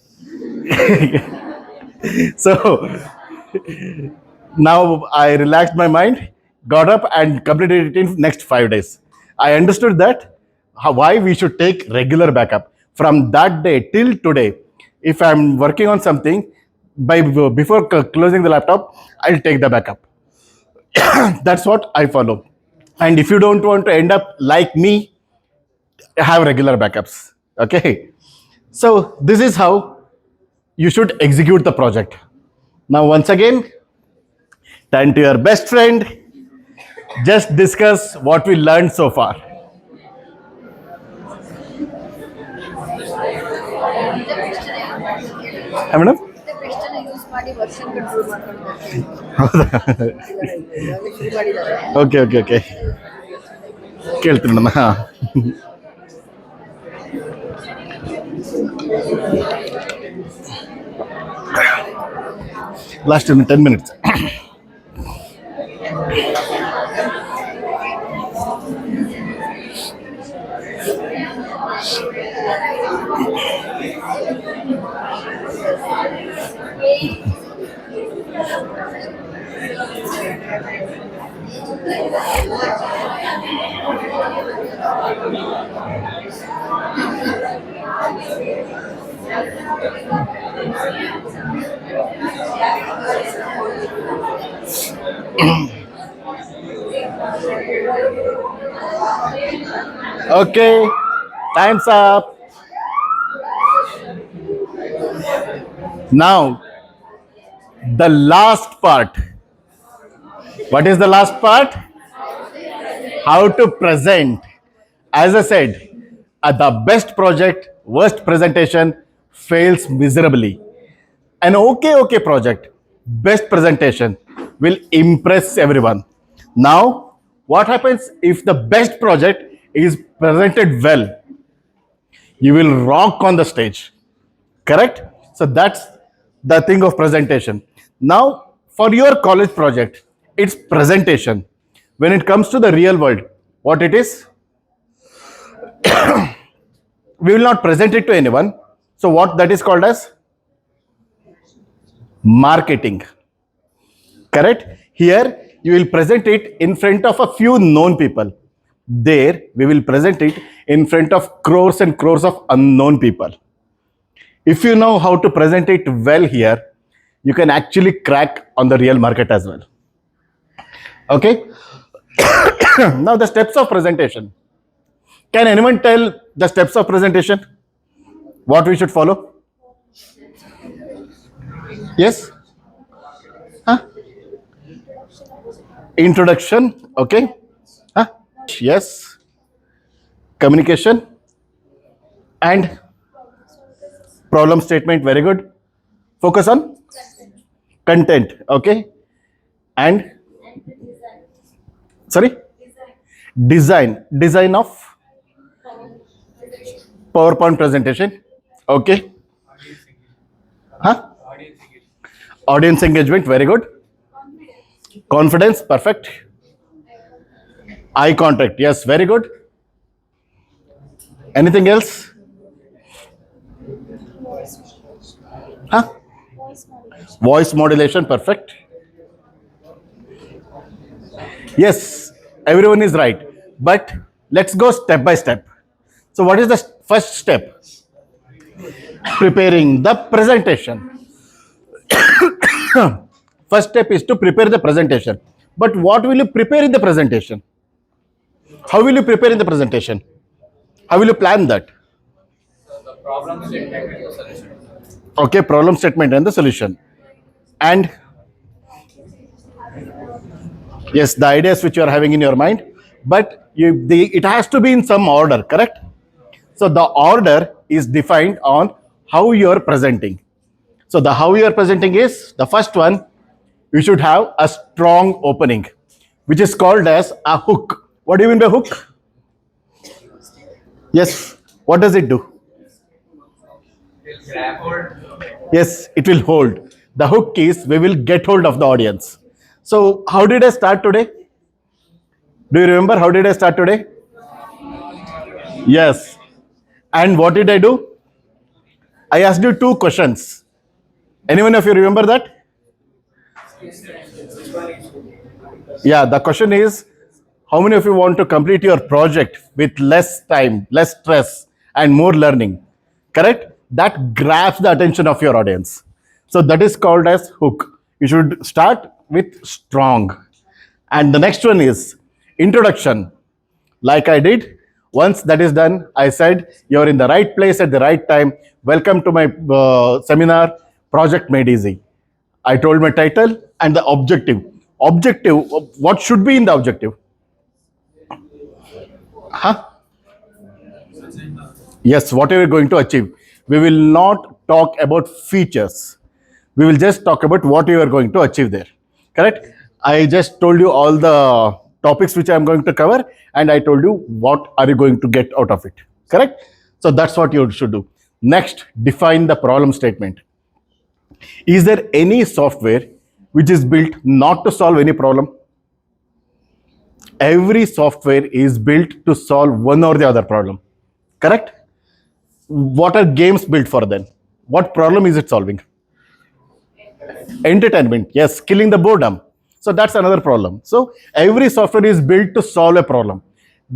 So now I relaxed my mind, got up and completed it in next 5 days. I understood that why we should take regular backup. From that day till today, if I'm working on something, before closing the laptop, I'll take the backup. That's what I follow. And if you don't want to end up like me, have regular backups. Okay. So this is how you should execute the project. Now, once again, turn to your best friend. Just discuss what we learned so far. Madam? Use ಮಾಡಿ version control ಮಾಡ್ಕೊಂಡು okay okay okay ಕೇಳ್ತೀನಿ ನಾನು. ಹಾಂ, last 10 minutes. Okay, time's up. Now, the last part. What is the last part? How to present. As I said, the best project, worst presentation fails miserably. An okay project, best presentation will impress everyone. Now, what happens if the best project is presented well? You will rock on the stage. Correct? So that's the thing of presentation. Now, for your college project, it's presentation. When it comes to the real world, what it is? We will not present it to anyone. So what that is called as? Marketing. Correct? Here, you will present it in front of a few known people. There, we will present it in front of crores and crores of unknown people. If you know how to present it well here, you can actually crack on the real market as well. Okay? Now, the steps of presentation. Can anyone tell the steps of presentation? What we should follow? Yes? Huh? Introduction. Okay? Huh? Yes. Communication. And problem statement. Very good. Focus on content. Okay? And sorry? Design of PowerPoint presentation. Okay? Huh? Audience engagement. Very good. Confidence. Perfect. Eye contact. Yes, very good. Anything else? Huh? Voice modulation. Perfect. Yes, everyone is right. But let's go step by step. So what is the first step? Preparing the presentation. First step is to prepare the presentation. But what will you prepare in the presentation? How will you prepare in the presentation? How will you plan that? So the problem statement and the solution. Okay, problem statement and the solution. And yes, the ideas which you are having in your mind, but it has to be in some order, correct? So the order is defined on how you are presenting. So the how you are presenting is, the first one, you should have a strong opening, which is called as a hook. What do you mean by hook? Yes, what does it do? Will grab hold. Yes, it will hold. The hook is, we will get hold of the audience. So how did I start today? Do you remember how did I start today? Yes. And what did I do? I asked you 2 questions. Anyone of you remember that? Yeah, the question is, how many of you want to complete your project with less time, less stress, and more learning? Correct? That grabs the attention of your audience. So that is called as hook. You should start with strong. And the next one is introduction. Like I did, once that is done, I said, you're in the right place at the right time. Welcome to my seminar. Project Made Easy. I told my title and the objective. Objective, what should be in the objective? Huh? Yes, what are we going to achieve? We will not talk about features. We will just talk about what you are going to achieve there. Correct? I just told you all the topics which I am going to cover, and I told you what are you going to get out of it. Correct? So that's what you should do. Next, define the problem statement. Is there any software which is built not to solve any problem? Every software is built to solve one or the other problem. Correct? What are games built for then? What problem is it solving? Entertainment. Yes, killing the boredom. So that's another problem. So every software is built to solve a problem.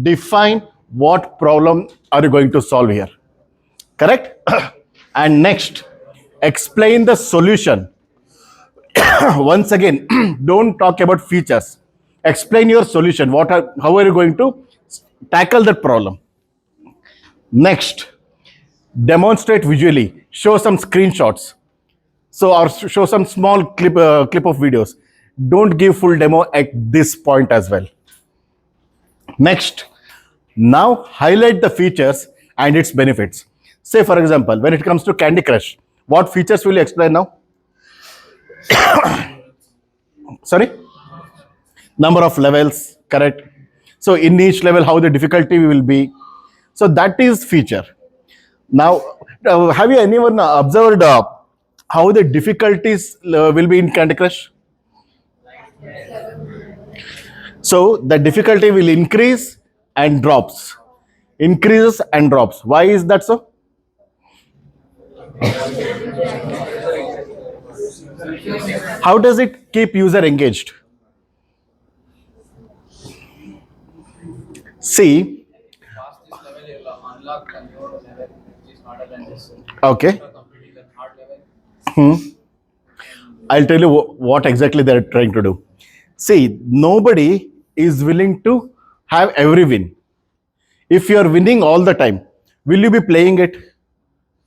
Define what problem are you going to solve here. Correct? And next, explain the solution. Once again, don't talk about features. Explain your solution. How are you going to tackle that problem? Next, demonstrate visually. Show some screenshots. So, or show some small clip of videos. Don't give full demo at this point as well. Next, now highlight the features and its benefits. Say, for example, when it comes to Candy Crush, what features will you explain now? Sorry? Number of levels, correct? So in each level, how the difficulty will be. So that is feature. Now, have you anyone observed how the difficulties will be in Candy Crush? So the difficulty will increase and drops. Increases and drops. Why is that so? How does it keep user engaged? See, Past this level, you will unlock a new level which is harder than this. okay. After completing the hard level, I'll tell you what exactly they're trying to do. See, nobody is willing to have every win. If you're winning all the time, will you be playing it?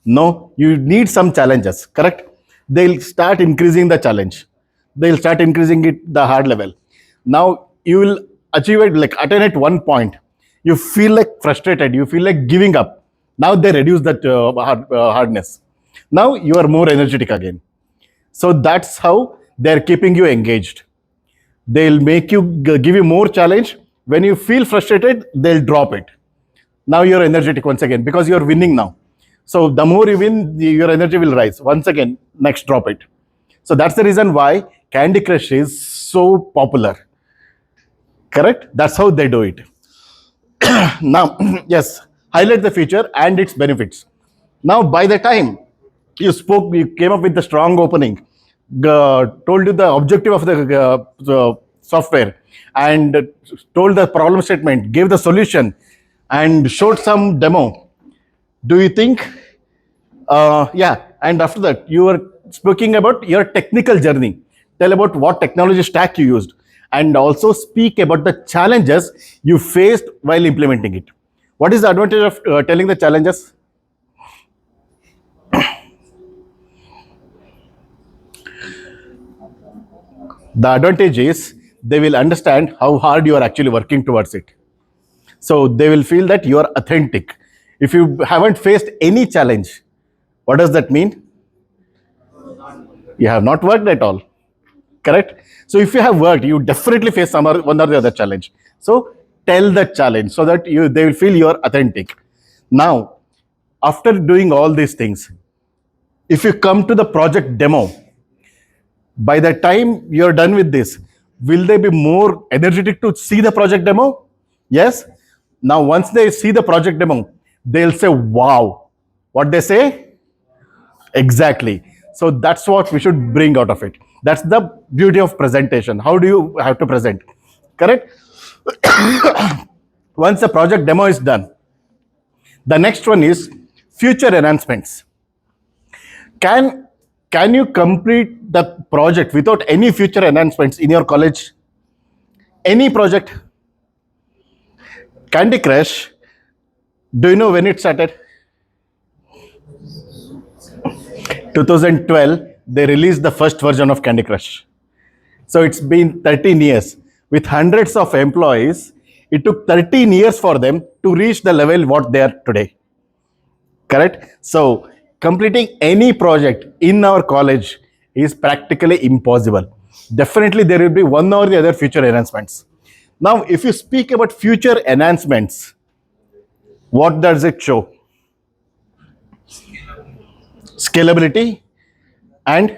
No, you need some challenges, correct? They'll start increasing the challenge. They'll start increasing it the hard level. Now you will achieve it, like attain at one point. You feel like frustrated, you feel like giving up. Now they reduce that hardness. Now you are more energetic again. So that's how they're keeping you engaged. They'll make you give you more challenge. When you feel frustrated, they'll drop it. Now you're energetic once again because you're winning now. So the more you win, your energy will rise. Once again, next drop it. So that's the reason why Candy Crush is so popular. Correct? That's how they do it. Now, yes, highlight the feature and its benefits. Now, by the time you came up with the strong opening, told you the objective of the software, and told the problem statement, gave the solution, and showed some demo. Do you think? Yeah, and after that, you were speaking about your technical journey. Tell about what technology stack you used, and also speak about the challenges you faced while implementing it. What is the advantage of telling the challenges? The advantage is they will understand how hard you are actually working towards it. So they will feel that you are authentic. If you haven't faced any challenge, what does that mean? You have not worked at all. Correct? So if you have worked, you definitely face one or the other challenge. So tell the challenge so that they will feel you are authentic. Now, after doing all these things, if you come to the project demo, by the time you're done with this, will they be more energetic to see the project demo? Yes. Now, once they see the project demo, they'll say, wow. What they say? Exactly. So that's what we should bring out of it. That's the beauty of presentation. How do you have to present? Correct? Once the project demo is done, the next one is future enhancements. Can you complete the project without any future enhancements in your college? Any project? Candy Crush, do you know when it started? 2012, they released the first version of Candy Crush. So it's been 13 years. With hundreds of employees, it took 13 years for them to reach the level what they are today. Correct? So completing any project in our college is practically impossible. Definitely there will be one or the other future enhancements. Now, if you speak about future enhancements, what does it show? Scalability, and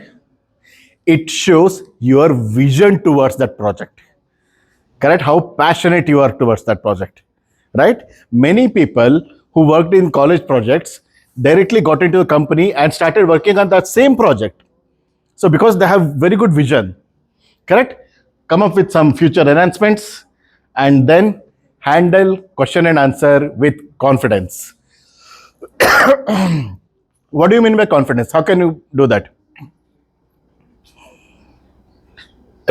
it shows your vision towards that project. Correct? How passionate you are towards that project. Right? Many people who worked in college projects directly got into a company and started working on that same project. So because they have very good vision, correct? Come up with some future enhancements and then handle question and answer with confidence. What do you mean by confidence? How can you do that?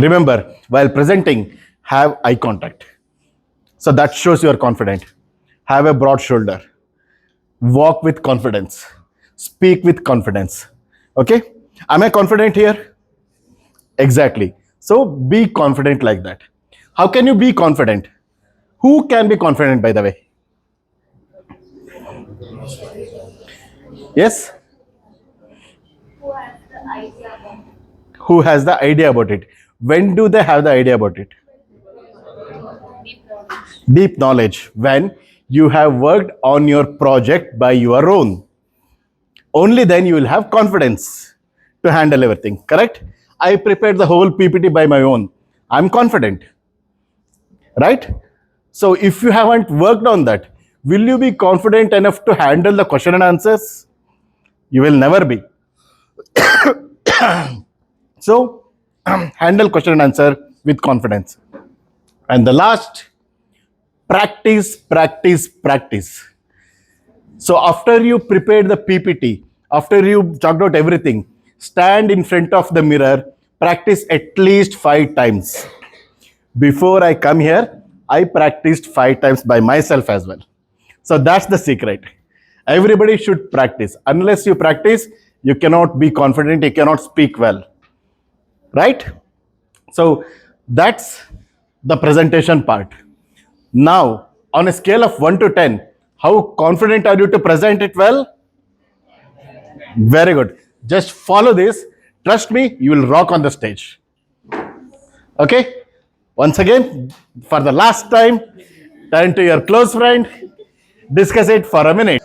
Remember, while presenting, have eye contact. So that shows you are confident. Have a broad shoulder. Walk with confidence. Speak with confidence. Okay? Am I confident here? Exactly. So be confident like that. How can you be confident? Who can be confident, by the way? Yes? Who has the idea about it? When do they have the idea about it? Deep knowledge. When you have worked on your project by your own. Only then you will have confidence to handle everything. Correct? I prepared the whole PPT by my own. I'm confident. Right? So if you haven't worked on that, will you be confident enough to handle the question and answers? You will never be. So handle question and answer with confidence. And the last, practice, practice, practice. So after you prepared the PPT, after you talked out everything, stand in front of the mirror, practice at least 5 times. Before I come here, I practiced 5 times by myself as well. So that's the secret. Everybody should practice. Unless you practice, you cannot be confident, you cannot speak well. Right? So that's the presentation part. Now, on a scale of 1 to 10, how confident are you to present it well? Very good. Just follow this. Trust me, you will rock on the stage. Okay? Once again, for the last time, turn to your close friend, discuss it for a minute.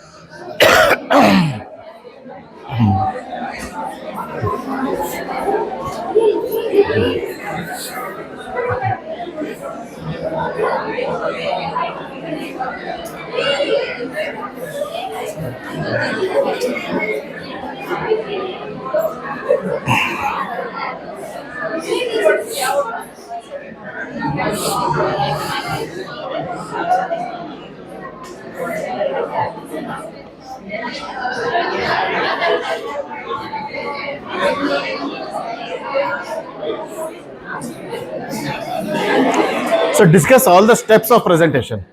So discuss all the steps of presentation.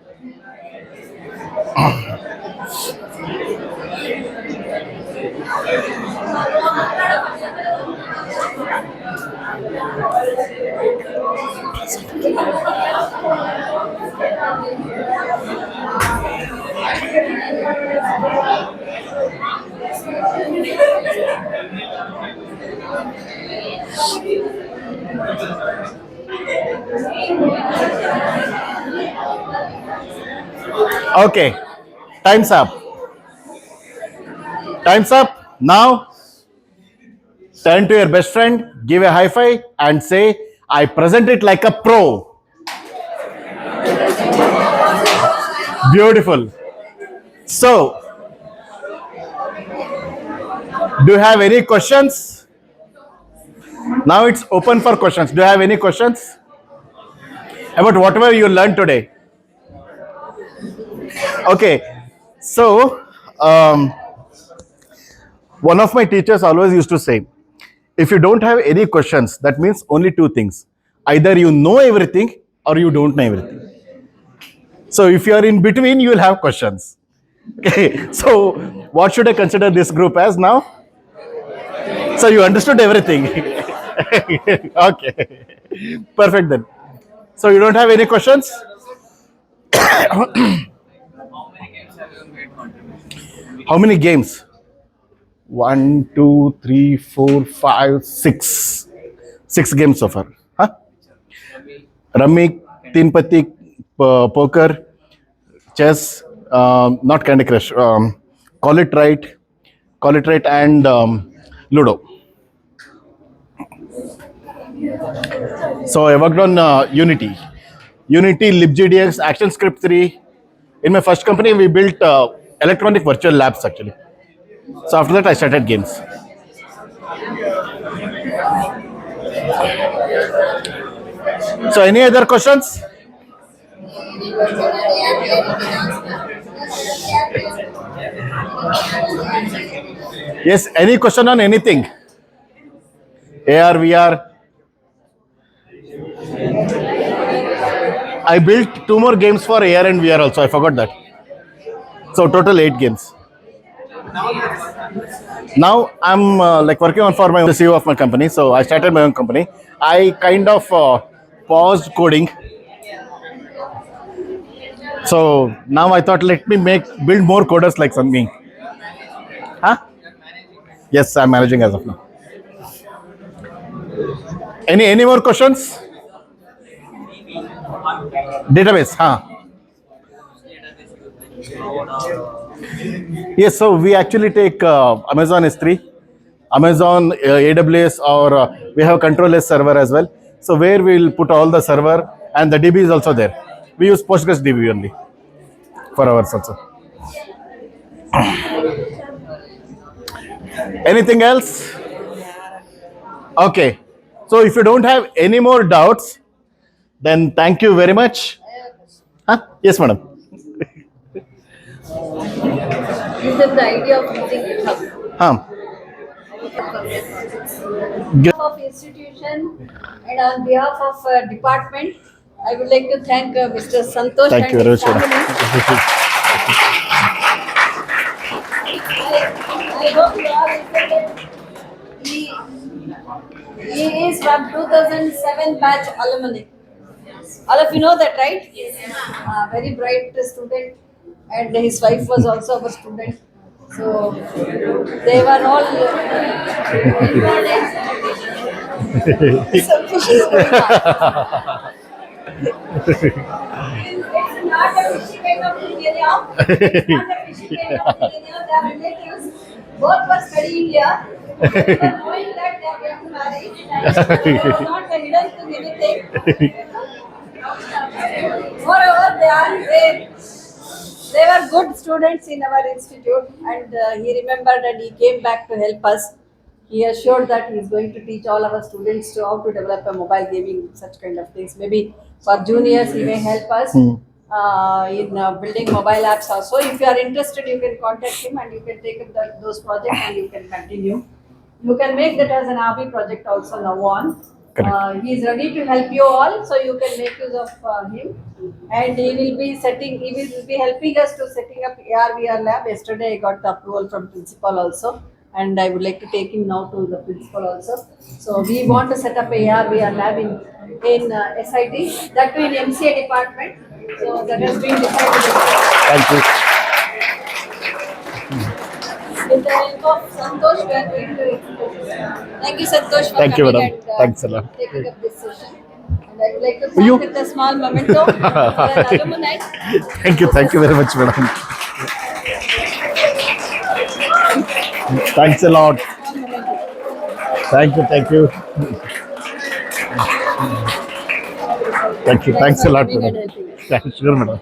Okay, time's up. Time's up. Now, turn to your best friend, give a high five, and say, I present it like a pro. Beautiful. So, do you have any questions? Now it's open for questions. Do you have any questions about whatever you learned today? Okay, so one of my teachers always used to say, if you don't have any questions, that means only 2 things. Either you know everything or you don't know everything. So if you are in between, you will have questions. Okay, so what should I consider this group as now? So you understood everything. Okay. Perfect then. So you don't have any questions? How many games have you made contribution? How many games? 1, 2, 3, 4, 5, 6. 6 games so far. Huh? Rummy, Teen Patti, poker, chess, not Candy Crush, Call It Right, and Ludo. So I worked on Unity, libgdx, ActionScript 3. In my first company, we built electronic virtual labs actually. So after that, I started games. So any other questions? Yes, any question on anything? AR, VR. I built 2 more games for AR and VR also. I forgot that. So total 8 games. Now I'm like working on for the CEO of my company. So I started my own company. I kind of paused coding. So now I thought let me build more coders like me. Huh? Yes, I'm managing as of now. Any more questions? Database, huh? Yes, so we actually take Amazon S3, Amazon AWS, or we have Control S server as well. So where we'll put all the server and the DB is also there. We use Postgres DB only for ours also. Anything else? Okay. So if you don't have any more doubts, then thank you very much. Huh? Yes, madam. This is the idea of using GitHub. Huh. On behalf of institution and on behalf of department, I would like to thank Mr. Santosh Thank and you very his much, madam. family. I hope you all accepted. He is from 2007 batch alumni. All of you know that, right? Very bright student, and his wife was also a student. So they were all involved in some fishes going on. It's not a fishy kind of millennium. It's not a fishy kind of millennium. They are relatives. Both were studying here. They were knowing that they are going to marry. It was not a hidden thing, anything. Moreover, they were good students in our institute, and he remembered and he came back to help us. He assured that he is going to teach all our students to how to develop a mobile gaming, such kind of things. Maybe for juniors, he may help us in building mobile apps also. If you are interested, you can contact him and you can take up those projects and you can continue. You can make that as an hobby project also now on. He is ready to help you all, so you can make use of him. And he will be helping us to setting up AR/VR lab. Yesterday I got the approval from principal also, and I would like to take him now to the principal also. So we want to set up a AR/VR lab in SIT, that too in MCA department. So that has been decided. Thank you. With the help of Santosh, we are going to execute. Thank you, Santosh, for Thank you, coming madam. and Thanks a lot. taking up this session. And I would like to thank You. with a small memento for an alumni. Thank you very much, madam. Thanks a lot. Thank you. Thank you, thanks a lot, madam. Thank you, madam.